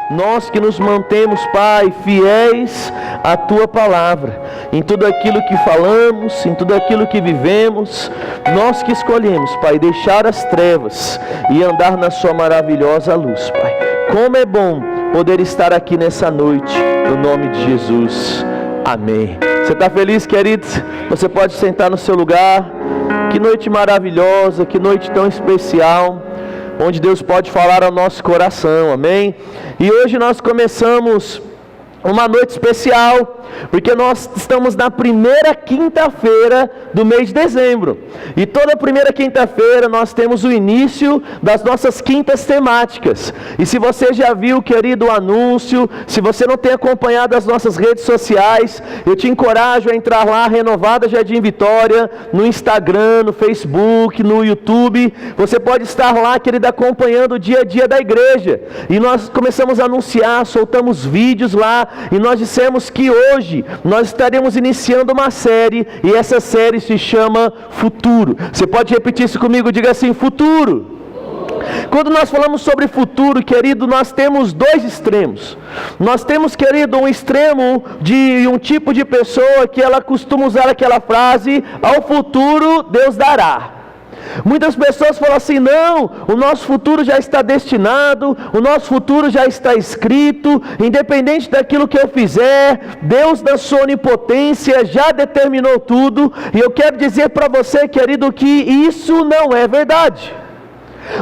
nós que nos mantemos, Pai, fiéis à Tua palavra, em tudo aquilo que falamos, em tudo aquilo que vivemos, nós que escolhemos, Pai, deixar as trevas e andar na Sua maravilhosa luz, Pai. Como é bom poder estar aqui nessa noite, no nome de Jesus. Amém. Você está feliz, querido? Você pode sentar no seu lugar. Que noite maravilhosa, que noite tão especial, onde Deus pode falar ao nosso coração, amém? E hoje nós começamos uma noite especial, porque nós estamos na primeira quinta-feira do mês de dezembro, e toda primeira quinta-feira nós temos o início das nossas quintas temáticas. E se você já viu, querido, o anúncio, se você não tem acompanhado as nossas redes sociais, eu te encorajo a entrar lá, Renovada Jardim Vitória, no Instagram, no Facebook, no YouTube. Você pode estar lá, querido, acompanhando o dia a dia da igreja, e nós começamos a anunciar, soltamos vídeos lá, e nós dissemos que hoje nós estaremos iniciando uma série, e essa série se chama Futuro. Você pode repetir isso comigo? Diga assim: futuro. Quando nós falamos sobre futuro, querido, nós temos dois extremos. Nós temos, querido, um extremo de um tipo de pessoa que ela costuma usar aquela frase: ao futuro Deus dará. Muitas pessoas falam assim: não, o nosso futuro já está destinado, o nosso futuro já está escrito, independente daquilo que eu fizer, Deus na sua onipotência já determinou tudo. E eu quero dizer para você, querido, que isso não é verdade.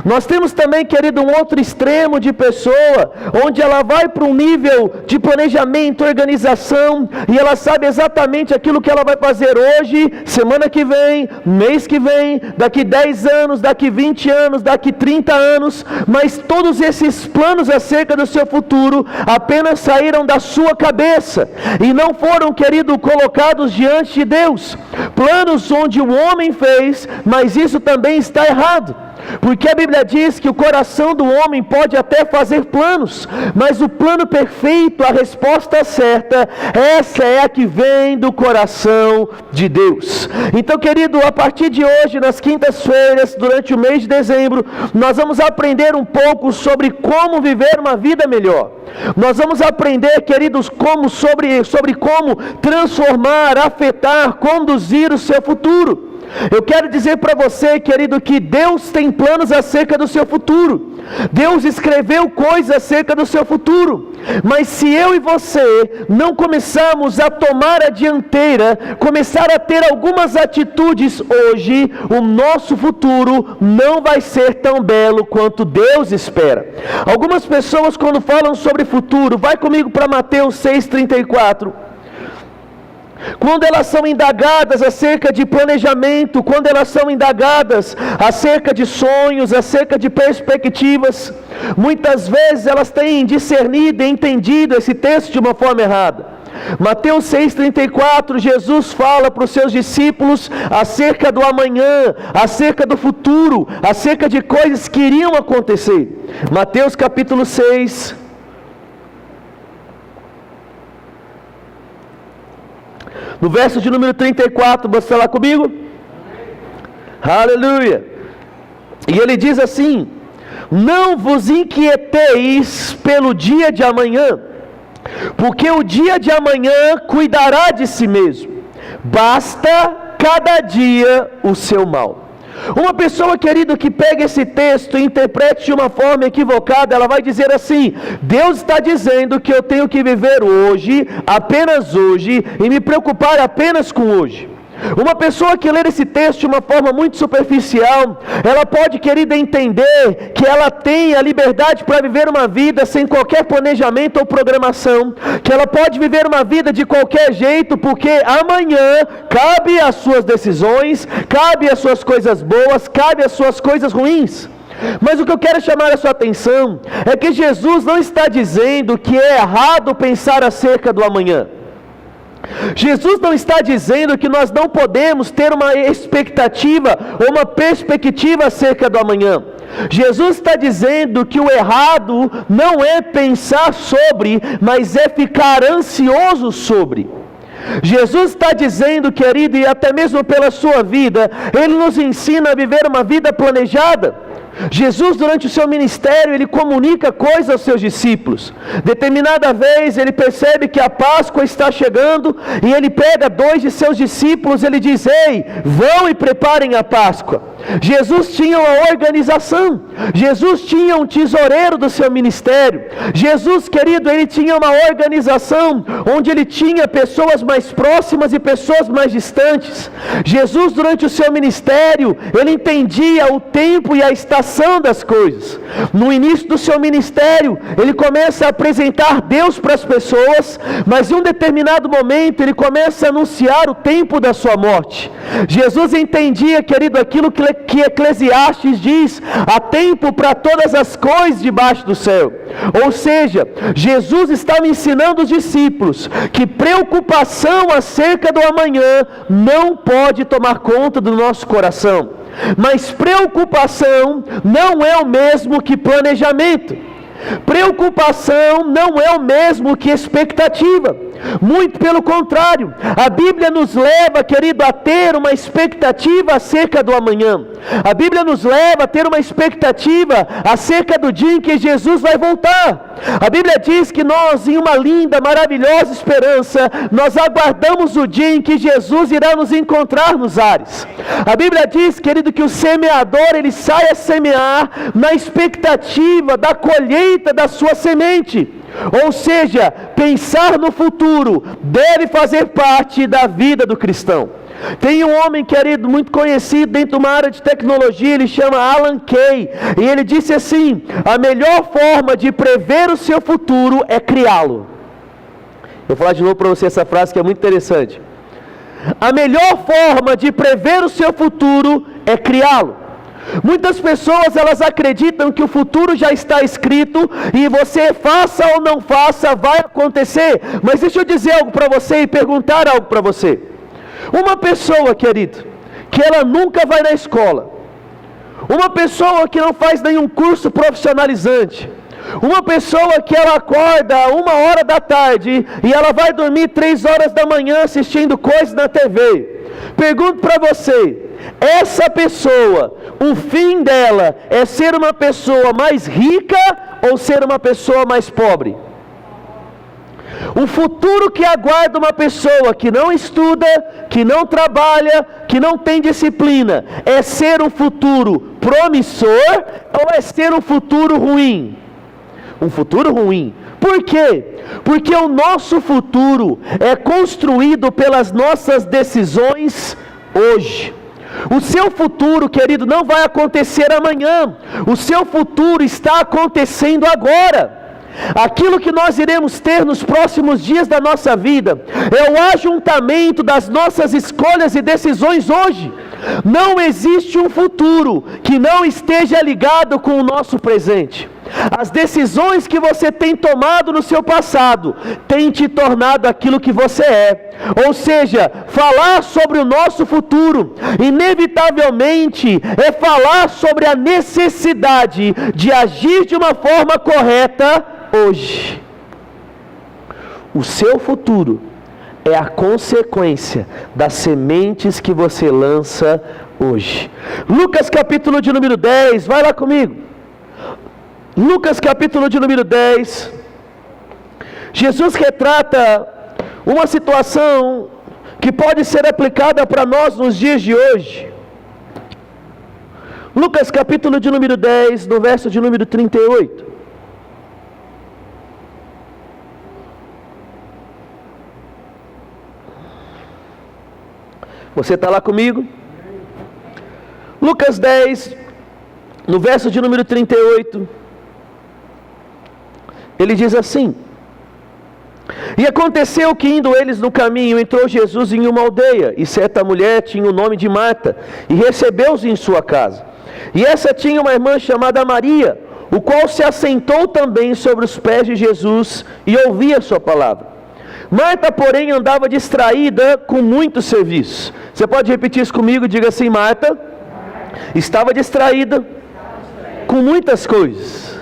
Nós temos também, querido, um outro extremo de pessoa, onde ela vai para um nível de planejamento, organização, e ela sabe exatamente aquilo que ela vai fazer hoje, semana que vem, mês que vem, daqui 10 anos, daqui 20 anos, daqui 30 anos, mas todos esses planos acerca do seu futuro apenas saíram da sua cabeça, e não foram, querido, colocados diante de Deus. Planos onde o homem fez, mas isso também está errado. Porque a Bíblia diz que o coração do homem pode até fazer planos, mas o plano perfeito, a resposta certa, essa é a que vem do coração de Deus. Então, querido, a partir de hoje, nas quintas-feiras, durante o mês de dezembro, nós vamos aprender um pouco sobre como viver uma vida melhor. Nós vamos aprender, queridos, sobre como transformar, afetar, conduzir o seu futuro. Eu quero dizer para você, querido, que Deus tem planos acerca do seu futuro. Deus escreveu coisas acerca do seu futuro. Mas se eu e você não começarmos a tomar a dianteira, começar a ter algumas atitudes hoje, o nosso futuro não vai ser tão belo quanto Deus espera. Algumas pessoas, quando falam sobre futuro, vai comigo para Mateus 6,34. Quando elas são indagadas acerca de planejamento, quando elas são indagadas acerca de sonhos, acerca de perspectivas, muitas vezes elas têm discernido e entendido esse texto de uma forma errada. Mateus 6,34, Jesus fala para os seus discípulos acerca do amanhã, acerca do futuro, acerca de coisas que iriam acontecer. Mateus capítulo 6, no verso de número 34, você está lá comigo? Aleluia! E ele diz assim: não vos inquieteis pelo dia de amanhã, porque o dia de amanhã cuidará de si mesmo, basta cada dia o seu mal. Uma pessoa, querido, que pega esse texto e interprete de uma forma equivocada, ela vai dizer assim: Deus está dizendo que eu tenho que viver hoje, apenas hoje, e me preocupar apenas com hoje. Uma pessoa que ler esse texto de uma forma muito superficial, ela pode, querida, entender que ela tem a liberdade para viver uma vida sem qualquer planejamento ou programação, que ela pode viver uma vida de qualquer jeito, porque amanhã cabe as suas decisões, cabe as suas coisas boas, cabe as suas coisas ruins. Mas o que eu quero chamar a sua atenção é que Jesus não está dizendo que é errado pensar acerca do amanhã. Jesus não está dizendo que nós não podemos ter uma expectativa ou uma perspectiva acerca do amanhã. Jesus está dizendo que o errado não é pensar sobre, mas é ficar ansioso sobre. Jesus está dizendo, querido, e até mesmo pela sua vida, Ele nos ensina a viver uma vida planejada. Jesus, durante o seu ministério, ele comunica coisas aos seus discípulos. Determinada vez, ele percebe que a Páscoa está chegando e ele pega 2 de seus discípulos, ele diz: ei, vão e preparem a Páscoa. Jesus tinha uma organização, Jesus tinha um tesoureiro do seu ministério. Jesus, querido, ele tinha uma organização onde ele tinha pessoas mais próximas e pessoas mais distantes. Jesus, durante o seu ministério, ele entendia o tempo e a estação das coisas. No início do seu ministério, ele começa a apresentar Deus para as pessoas, mas em um determinado momento ele começa a anunciar o tempo da sua morte. Jesus entendia, querido, aquilo que Eclesiastes diz: há tempo para todas as coisas debaixo do céu. Ou seja, Jesus estava ensinando os discípulos que preocupação acerca do amanhã não pode tomar conta do nosso coração. Mas preocupação não é o mesmo que planejamento. Preocupação não é o mesmo que expectativa. Muito pelo contrário, a Bíblia nos leva, querido, a ter uma expectativa acerca do amanhã. A Bíblia nos leva a ter uma expectativa acerca do dia em que Jesus vai voltar. A Bíblia diz que nós, em uma linda, maravilhosa esperança, nós aguardamos o dia em que Jesus irá nos encontrar nos ares. A Bíblia diz, querido, que o semeador, ele sai a semear na expectativa da colheita da sua semente. Ou seja, pensar no futuro deve fazer parte da vida do cristão. Tem um homem, querido, muito conhecido dentro de uma área de tecnologia, ele chama Alan Kay, e ele disse assim: a melhor forma de prever o seu futuro é criá-lo. Vou falar de novo para você essa frase que é muito interessante. A melhor forma de prever o seu futuro é criá-lo. Muitas pessoas, elas acreditam que o futuro já está escrito e você faça ou não faça, vai acontecer. Mas deixa eu dizer algo para você e perguntar algo para você. Uma pessoa, querido, que ela nunca vai na escola, uma pessoa que não faz nenhum curso profissionalizante, uma pessoa que ela acorda 1h da tarde e ela vai dormir 3h da manhã assistindo coisas na TV. Pergunto para você, essa pessoa, o fim dela é ser uma pessoa mais rica ou ser uma pessoa mais pobre? O futuro que aguarda uma pessoa que não estuda, que não trabalha, que não tem disciplina, é ser um futuro promissor ou é ser um futuro ruim? Um futuro ruim. Por quê? Porque o nosso futuro é construído pelas nossas decisões hoje. O seu futuro, querido, não vai acontecer amanhã. O seu futuro está acontecendo agora. Aquilo que nós iremos ter nos próximos dias da nossa vida é o ajuntamento das nossas escolhas e decisões hoje. Não existe um futuro que não esteja ligado com o nosso presente. As decisões que você tem tomado no seu passado têm te tornado aquilo que você é. Ou seja, falar sobre o nosso futuro, inevitavelmente, é falar sobre a necessidade de agir de uma forma correta hoje. O seu futuro é a consequência das sementes que você lança hoje. Lucas capítulo de número 10, vai lá comigo. Lucas capítulo de número 10, Jesus retrata uma situação que pode ser aplicada para nós nos dias de hoje. Lucas capítulo de número 10, no verso de número 38. Você está lá comigo? Lucas 10, no verso de número 38. Ele diz assim: e aconteceu que indo eles no caminho, entrou Jesus em uma aldeia, e certa mulher tinha o nome de Marta, e recebeu-os em sua casa. E essa tinha uma irmã chamada Maria, o qual se assentou também sobre os pés de Jesus, e ouvia a sua palavra. Marta, porém, andava distraída com muitos serviços. Você pode repetir isso comigo? Diga assim: Marta estava distraída com muitas coisas.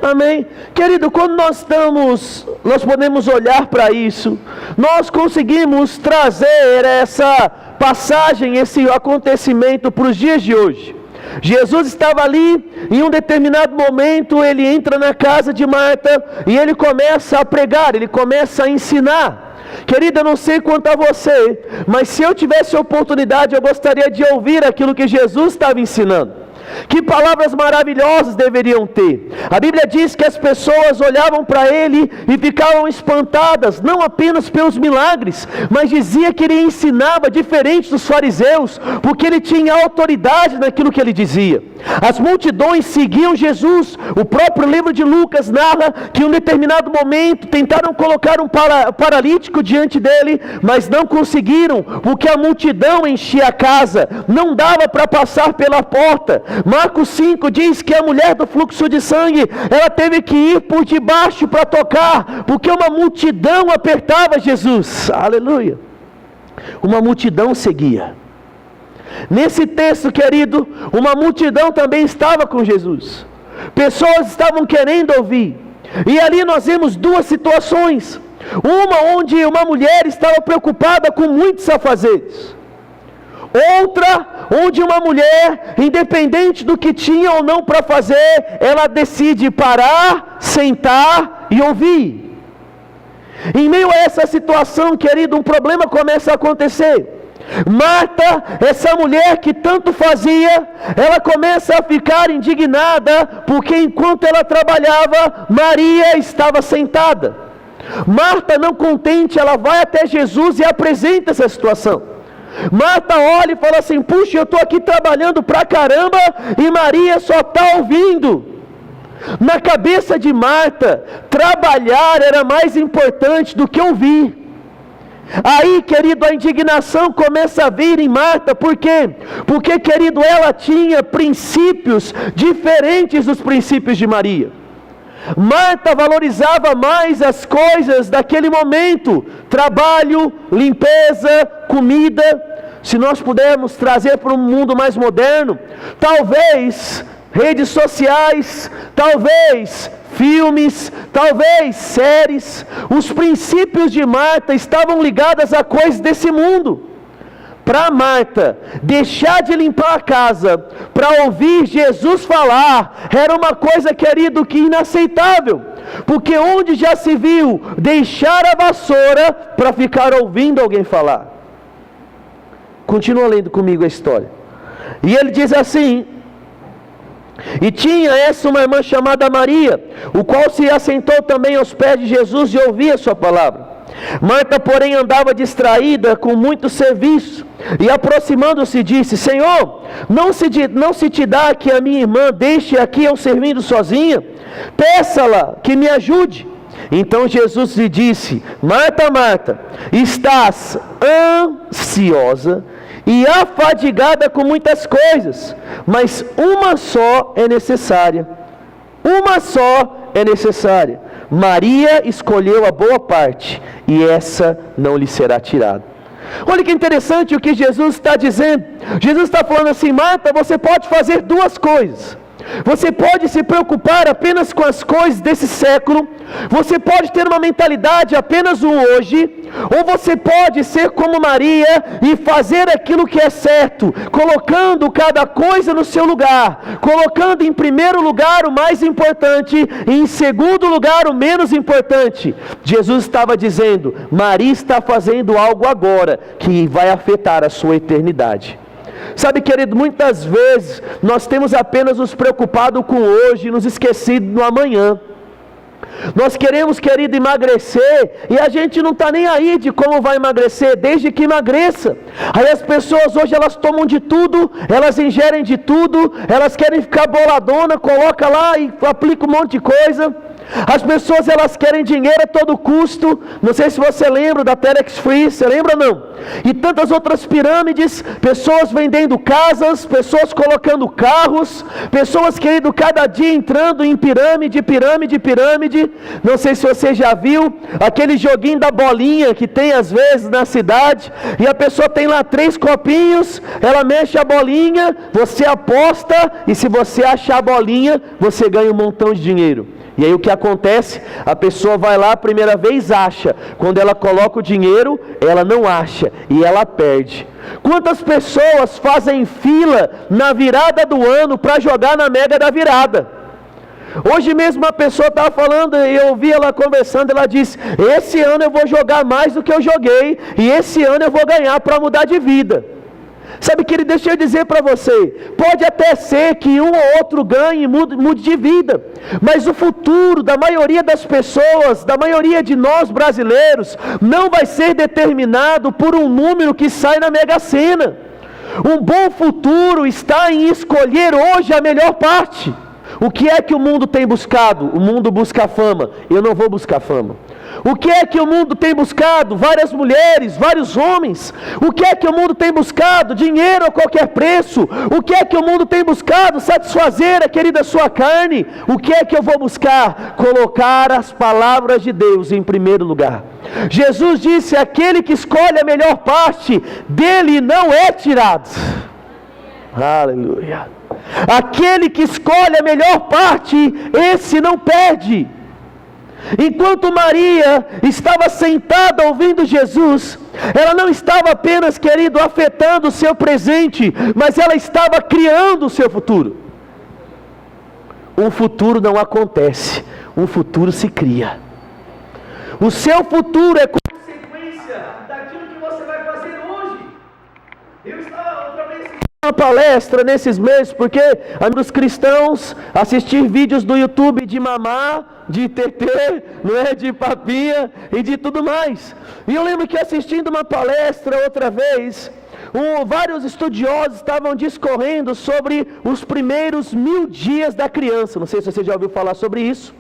Amém? Querido, quando nós podemos olhar para isso, nós conseguimos trazer essa passagem, esse acontecimento para os dias de hoje. Jesus estava ali, em um determinado momento ele entra na casa de Marta e ele começa a pregar, ele começa a ensinar. Querida, eu não sei quanto a você, mas se eu tivesse a oportunidade, eu gostaria de ouvir aquilo que Jesus estava ensinando. Que palavras maravilhosas deveriam ter. A Bíblia diz que as pessoas olhavam para ele e ficavam espantadas, não apenas pelos milagres, mas dizia que ele ensinava diferente dos fariseus, porque ele tinha autoridade naquilo que ele dizia. As multidões seguiam Jesus. O próprio livro de Lucas narra que em um determinado momento tentaram colocar um paralítico diante dele, mas não conseguiram, porque a multidão enchia a casa, não dava para passar pela porta. Marcos 5 diz que a mulher do fluxo de sangue, ela teve que ir por debaixo para tocar, porque uma multidão apertava Jesus. Aleluia. Uma multidão seguia. Nesse texto, querido, uma multidão também estava com Jesus. Pessoas estavam querendo ouvir. E ali nós vemos duas situações. Uma onde uma mulher estava preocupada com muitos afazeres. Outra, onde uma mulher, independente do que tinha ou não para fazer, ela decide parar, sentar e ouvir. Em meio a essa situação, querido, um problema começa a acontecer. Marta, essa mulher que tanto fazia, ela começa a ficar indignada, porque enquanto ela trabalhava, Maria estava sentada. Marta, não contente, ela vai até Jesus e apresenta essa situação. Marta olha e fala assim: puxa, eu estou aqui trabalhando pra caramba e Maria só está ouvindo. Na cabeça de Marta, trabalhar era mais importante do que ouvir. Aí, querido, a indignação começa a vir em Marta. Por quê? Porque, querido, ela tinha princípios diferentes dos princípios de Maria. Marta valorizava mais as coisas daquele momento: trabalho, limpeza, comida. Se nós pudermos trazer para um mundo mais moderno, talvez redes sociais, talvez filmes, talvez séries. Os princípios de Marta estavam ligados a coisas desse mundo. Para Marta, deixar de limpar a casa para ouvir Jesus falar era uma coisa, querido, que inaceitável. Porque onde já se viu deixar a vassoura para ficar ouvindo alguém falar? Continua lendo comigo a história. E ele diz assim: e tinha essa uma irmã chamada Maria, o qual se assentou também aos pés de Jesus e ouvia sua palavra. Marta, porém, andava distraída com muito serviço, e aproximando-se disse: Senhor, não se te dá que a minha irmã deixe aqui eu servindo sozinha? Peça-la que me ajude. Então Jesus lhe disse: Marta, Marta, estás ansiosa e afadigada com muitas coisas, mas uma só é necessária. Uma só é necessária. Maria escolheu a boa parte, e essa não lhe será tirada. Olha que interessante o que Jesus está dizendo. Jesus está falando assim: Marta, você pode fazer duas coisas. Você pode se preocupar apenas com as coisas desse século, você pode ter uma mentalidade apenas o hoje, ou você pode ser como Maria e fazer aquilo que é certo, colocando cada coisa no seu lugar, colocando em primeiro lugar o mais importante e em segundo lugar o menos importante. Jesus estava dizendo: Maria está fazendo algo agora que vai afetar a sua eternidade. Sabe, querido, muitas vezes nós temos apenas nos preocupado com hoje e nos esquecido no amanhã. Nós queremos, querido, emagrecer e a gente não está nem aí de como vai emagrecer, desde que emagreça. Aí as pessoas hoje, elas tomam de tudo, elas ingerem de tudo, elas querem ficar boladona, coloca lá e aplica um monte de coisa. As pessoas, elas querem dinheiro a todo custo. Não sei se você lembra da Telex Free, você lembra não? E tantas outras pirâmides, pessoas vendendo casas, pessoas colocando carros, pessoas, querido, cada dia entrando em pirâmide. Não sei se você já viu aquele joguinho da bolinha que tem às vezes na cidade, e a pessoa tem lá 3 copinhos, ela mexe a bolinha, você aposta, e se você achar a bolinha, você ganha um montão de dinheiro. E aí o que acontece? A pessoa vai lá a primeira vez, acha. Quando ela coloca o dinheiro, ela não acha e ela perde. Quantas pessoas fazem fila na virada do ano para jogar na Mega da Virada? Hoje mesmo uma pessoa estava falando, e eu ouvi ela conversando, ela disse: esse ano eu vou jogar mais do que eu joguei, e esse ano eu vou ganhar para mudar de vida. Sabe, querido, deixa eu dizer para você, pode até ser que um ou outro ganhe e mude de vida, mas o futuro da maioria das pessoas, da maioria de nós brasileiros, não vai ser determinado por um número que sai na Mega Sena. Um bom futuro está em escolher hoje a melhor parte. O que é que o mundo tem buscado? O mundo busca fama. Eu não vou buscar fama. O que é que o mundo tem buscado? Várias mulheres, vários homens. O que é que o mundo tem buscado? Dinheiro a qualquer preço. O que é que o mundo tem buscado? Satisfazer a querida sua carne. O que é que eu vou buscar? Colocar as palavras de Deus em primeiro lugar. Jesus disse: aquele que escolhe a melhor parte, dele não é tirado. Aleluia. Aquele que escolhe a melhor parte, esse não perde. Enquanto Maria estava sentada ouvindo Jesus, ela não estava apenas, querido, afetando o seu presente, mas ela estava criando o seu futuro. Um futuro não acontece, um futuro se cria. O seu futuro é consequência daquilo que você vai fazer hoje. Eu estava outra vez uma palestra nesses meses, porque os cristãos assistir vídeos do YouTube de mamá, de tetê, não é, de papinha e de tudo mais. E eu lembro que assistindo uma palestra outra vez, vários estudiosos estavam discorrendo sobre os primeiros 1000 dias da criança. Não sei se você já ouviu falar sobre isso,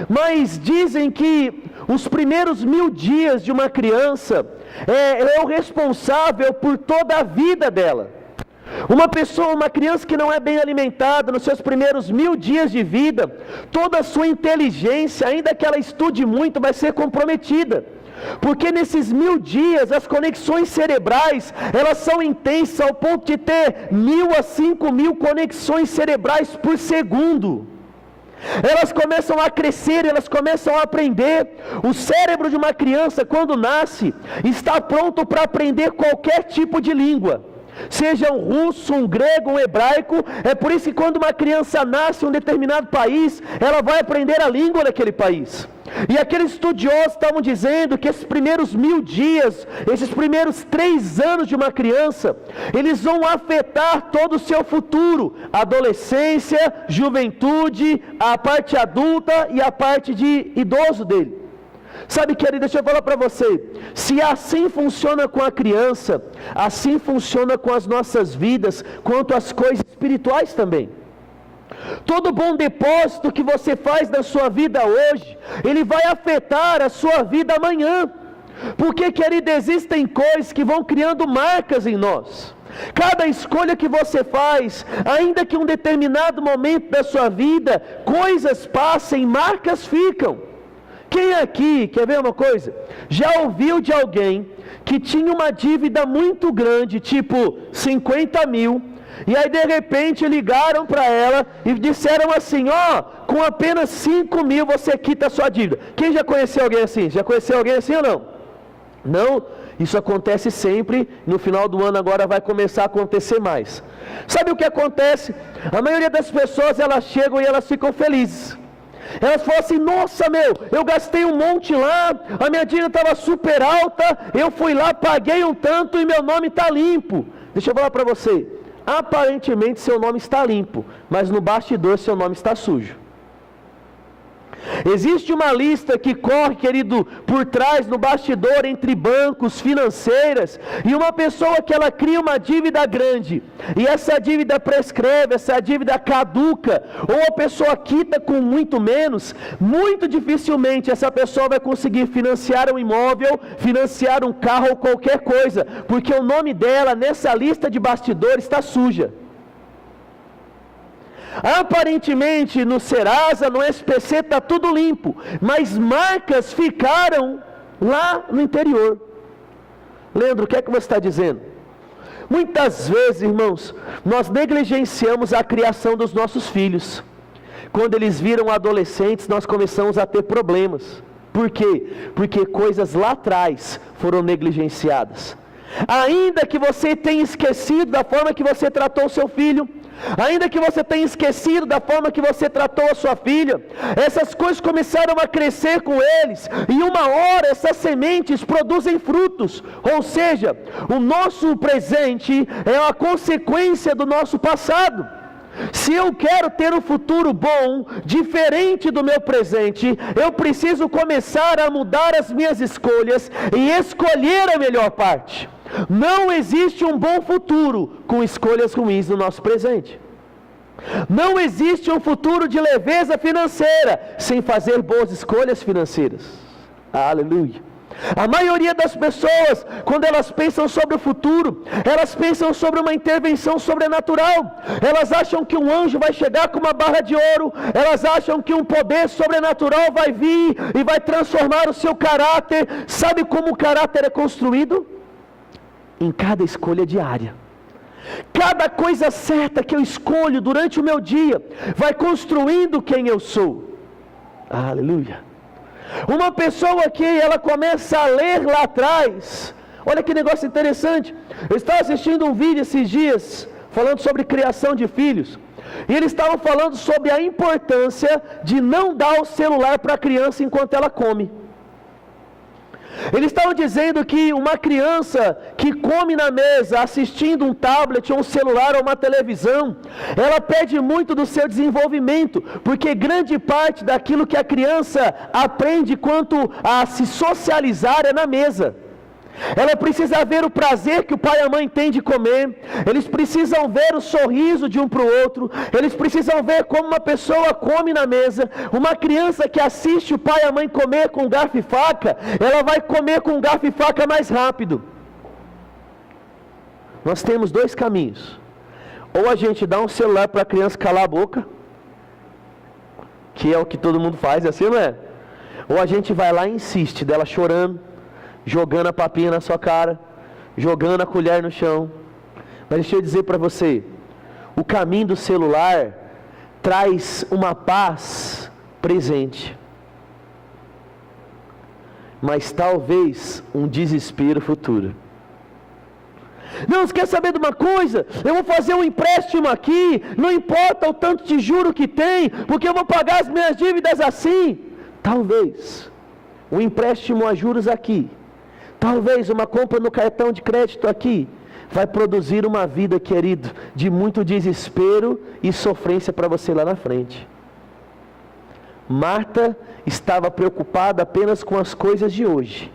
mas dizem que os primeiros 1000 dias de uma criança é o responsável por toda a vida dela. Uma criança que não é bem alimentada nos seus primeiros 1000 dias de vida, toda a sua inteligência, ainda que ela estude muito, vai ser comprometida. Porque nesses 1000 dias, as conexões cerebrais, elas são intensas ao ponto de ter 1000 a 5000 conexões cerebrais por segundo. Elas começam a crescer, elas começam a aprender. O cérebro de uma criança, quando nasce, está pronto para aprender qualquer tipo de língua, seja um russo, um grego, um hebraico. É por isso que quando uma criança nasce em um determinado país, ela vai aprender a língua daquele país. E aqueles estudiosos estavam dizendo que esses primeiros 1000 dias, esses primeiros 3 anos de uma criança, eles vão afetar todo o seu futuro, adolescência, juventude, a parte adulta e a parte de idoso dele. Sabe, querido, deixa eu falar para você, se assim funciona com a criança, assim funciona com as nossas vidas, quanto as coisas espirituais também. Todo bom depósito que você faz na sua vida hoje, ele vai afetar a sua vida amanhã. Porque, querido, existem coisas que vão criando marcas em nós. Cada escolha que você faz, ainda que em um determinado momento da sua vida, coisas passem, marcas ficam. Quem aqui, quer ver uma coisa? Já ouviu de alguém que tinha uma dívida muito grande, tipo 50 mil, e aí de repente ligaram para ela e disseram assim: com apenas 5 mil você quita a sua dívida. Quem já conheceu alguém assim? Já conheceu alguém assim ou não? Não? Isso acontece sempre, no final do ano agora vai começar a acontecer mais. Sabe o que acontece? A maioria das pessoas, elas chegam e elas ficam felizes. Elas falam assim: nossa, eu gastei um monte lá, a minha dívida estava super alta, eu fui lá, paguei um tanto e meu nome está limpo. Deixa eu falar para você, aparentemente seu nome está limpo, mas no bastidor seu nome está sujo. Existe uma lista que corre, querido, por trás, no bastidor, entre bancos, financeiras, e uma pessoa que ela cria uma dívida grande, e essa dívida prescreve, essa dívida caduca, ou a pessoa quita com muito menos, muito dificilmente essa pessoa vai conseguir financiar um imóvel, financiar um carro ou qualquer coisa, porque o nome dela nessa lista de bastidores está suja. Aparentemente no Serasa, no SPC está tudo limpo, mas marcas ficaram lá no interior. Leandro, o que é que você está dizendo? Muitas vezes, irmãos, nós negligenciamos a criação dos nossos filhos. quando eles viram adolescentes, nós começamos a ter problemas. Por quê? Porque coisas lá atrás foram negligenciadas. Ainda que você tenha esquecido da forma que você tratou o seu filho, ainda que você tenha esquecido da forma que você tratou a sua filha, essas coisas começaram a crescer com eles, e uma hora essas sementes produzem frutos. Ou seja, o nosso presente é uma consequência do nosso passado. Se eu quero ter um futuro bom, diferente do meu presente, eu preciso começar a mudar as minhas escolhas e escolher a melhor parte. Não existe um bom futuro com escolhas ruins no nosso presente. Não existe um futuro de leveza financeira sem fazer boas escolhas financeiras. Aleluia. A maioria das pessoas, quando elas pensam sobre o futuro, elas pensam sobre uma intervenção sobrenatural. Elas acham que um anjo vai chegar com uma barra de ouro. Elas acham que um poder sobrenatural vai vir e vai transformar o seu caráter. Sabe como o caráter é construído? Em cada escolha diária. Cada coisa certa que eu escolho durante o meu dia vai construindo quem eu sou. Aleluia. Uma pessoa que ela começa a ler lá atrás, olha que negócio interessante. Eu estava assistindo um vídeo esses dias falando sobre criação de filhos, e eles estavam falando sobre a importância de não dar o celular para a criança enquanto ela come. Eles estavam dizendo que uma criança que come na mesa assistindo um tablet ou um celular ou uma televisão, ela perde muito do seu desenvolvimento, porque grande parte daquilo que a criança aprende quanto a se socializar é na mesa. Ela precisa ver o prazer que o pai e a mãe têm de comer. Eles precisam ver o sorriso de um para o outro. Eles precisam ver como uma pessoa come na mesa. Uma criança que assiste o pai e a mãe comer com garfo e faca, ela vai comer com garfo e faca mais rápido. Nós temos dois caminhos. Ou a gente dá um celular para a criança calar a boca, que é o que todo mundo faz, assim não é? Ou a gente vai lá e insiste, dela chorando, jogando a papinha na sua cara, jogando a colher no chão. Mas deixa eu dizer para você, o caminho do celular traz uma paz presente, mas talvez um desespero futuro. Não, você quer saber de uma coisa? Eu vou fazer um empréstimo aqui, não importa o tanto de juro que tem, porque eu vou pagar as minhas dívidas assim. Talvez um empréstimo a juros aqui, talvez uma compra no cartão de crédito aqui, vai produzir uma vida, querido, de muito desespero e sofrência para você lá na frente. Marta estava preocupada apenas com as coisas de hoje.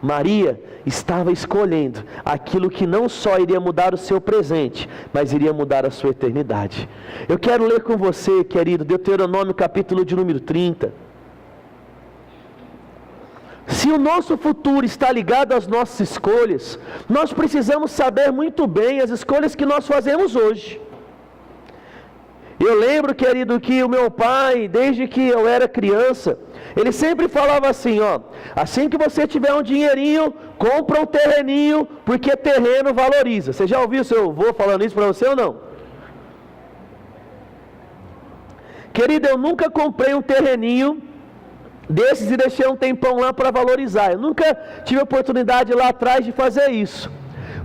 Maria estava escolhendo aquilo que não só iria mudar o seu presente, mas iria mudar a sua eternidade. Eu quero ler com você, querido, Deuteronômio capítulo de número 30. Se o nosso futuro está ligado às nossas escolhas, nós precisamos saber muito bem as escolhas que nós fazemos hoje. Eu lembro, querido, que o meu pai, desde que eu era criança, ele sempre falava assim, ó, assim que você tiver um dinheirinho, compra um terreninho, porque terreno valoriza. Você já ouviu seu avô falando isso para você ou não? Querido, eu nunca comprei um terreninho desses e deixei um tempão lá para valorizar. Eu nunca tive oportunidade lá atrás de fazer isso.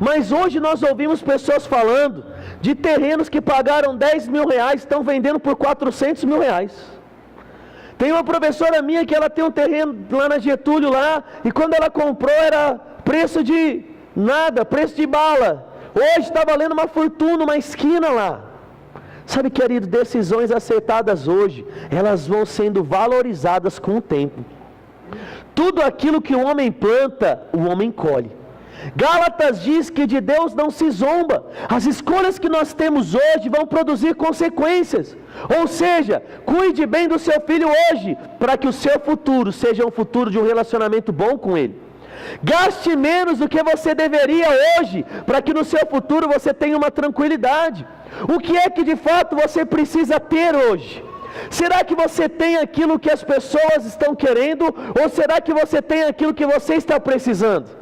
Mas hoje nós ouvimos pessoas falando de terrenos que pagaram 10 mil reais, estão vendendo por 400 mil reais. Tem uma professora minha que ela tem um terreno lá na Getúlio lá, e quando ela comprou era preço de nada, preço de bala. Hoje está valendo uma fortuna, uma esquina lá. Sabe, querido, decisões acertadas hoje, elas vão sendo valorizadas com o tempo. Tudo aquilo que o homem planta, o homem colhe. Gálatas diz que de Deus não se zomba. As escolhas que nós temos hoje vão produzir consequências. Ou seja, cuide bem do seu filho hoje, para que o seu futuro seja um futuro de um relacionamento bom com ele. Gaste menos do que você deveria hoje, para que no seu futuro você tenha uma tranquilidade. O que é que de fato você precisa ter hoje? Será que você tem aquilo que as pessoas estão querendo, ou será que você tem aquilo que você está precisando?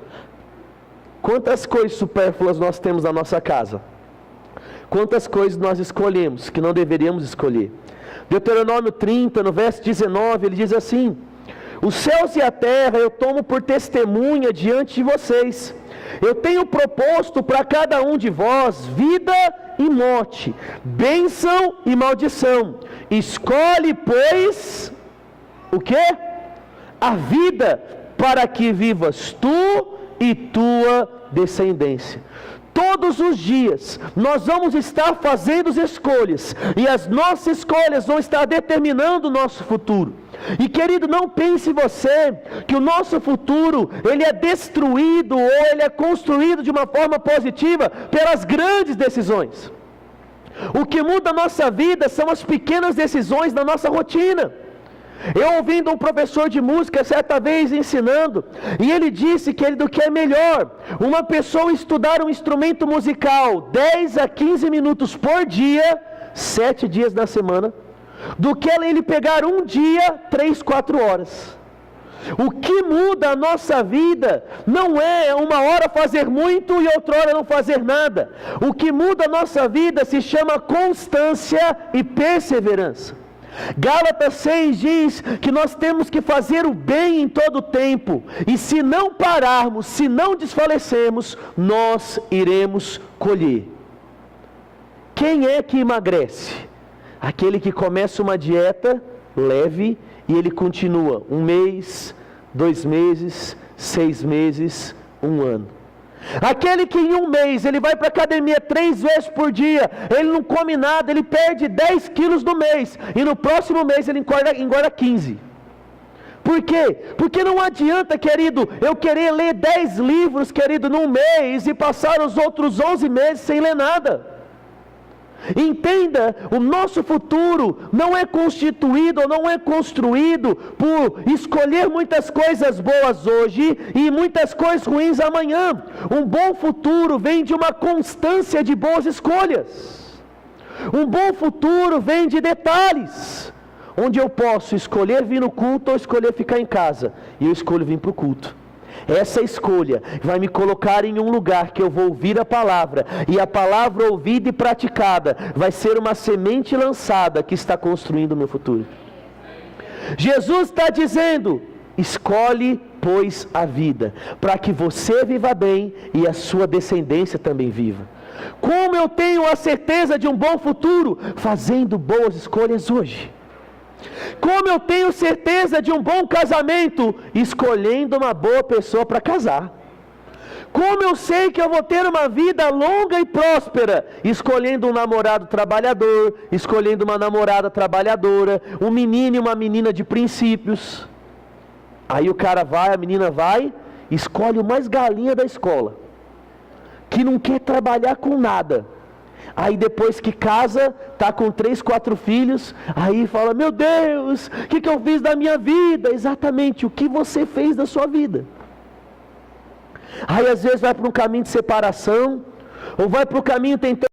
Quantas coisas supérfluas nós temos na nossa casa? Quantas coisas nós escolhemos que não deveríamos escolher? Deuteronômio 30, no verso 19, ele diz assim: os céus e a terra eu tomo por testemunha diante de vocês. Eu tenho proposto para cada um de vós vida e morte, bênção e maldição. Escolhe, pois, o quê? A vida, para que vivas tu e tua descendência. Todos os dias nós vamos estar fazendo escolhas, e as nossas escolhas vão estar determinando o nosso futuro. E querido, não pense você que o nosso futuro ele é destruído ou ele é construído de uma forma positiva pelas grandes decisões. O que muda a nossa vida são as pequenas decisões da nossa rotina. Eu ouvindo um professor de música certa vez ensinando, e ele disse que é melhor uma pessoa estudar um instrumento musical 10 a 15 minutos por dia, 7 dias na semana, do que ele pegar um dia, 3, 4 horas. O que muda a nossa vida não é uma hora fazer muito e outra hora não fazer nada. O que muda a nossa vida se chama constância e perseverança. Gálatas 6 diz que nós temos que fazer o bem em todo o tempo, e se não pararmos, se não desfalecermos, nós iremos colher. Quem é que emagrece? Aquele que começa uma dieta leve e ele continua 1 mês, 2 meses, 6 meses, 1 ano. Aquele que em 1 mês ele vai para a academia 3 vezes por dia, ele não come nada, ele perde 10 quilos no mês, e no próximo mês ele engorda 15. Por quê? Porque não adianta, querido, eu querer ler 10 livros, querido, num mês e passar os outros 11 meses sem ler nada. Entenda, o nosso futuro não é constituído ou não é construído por escolher muitas coisas boas hoje e muitas coisas ruins amanhã. Um bom futuro vem de uma constância de boas escolhas. Um bom futuro vem de detalhes, onde eu posso escolher vir no culto ou escolher ficar em casa, e eu escolho vir para o culto. Essa escolha vai me colocar em um lugar que eu vou ouvir a palavra, e a palavra ouvida e praticada vai ser uma semente lançada que está construindo o meu futuro. Jesus está dizendo: escolhe, pois, a vida, para que você viva bem e a sua descendência também viva. Como eu tenho a certeza de um bom futuro? Fazendo boas escolhas hoje. Como eu tenho certeza de um bom casamento? Escolhendo uma boa pessoa para casar. Como eu sei que eu vou ter uma vida longa e próspera? Escolhendo um namorado trabalhador, escolhendo uma namorada trabalhadora, um menino e uma menina de princípios. Aí o cara vai, a menina vai, escolhe o mais galinha da escola, que não quer trabalhar com nada. Aí depois que casa, está com 3, 4 filhos, aí fala: meu Deus, o que eu fiz da minha vida? Exatamente, o que você fez da sua vida? Aí às vezes vai para um caminho de separação, ou vai para o caminho tentando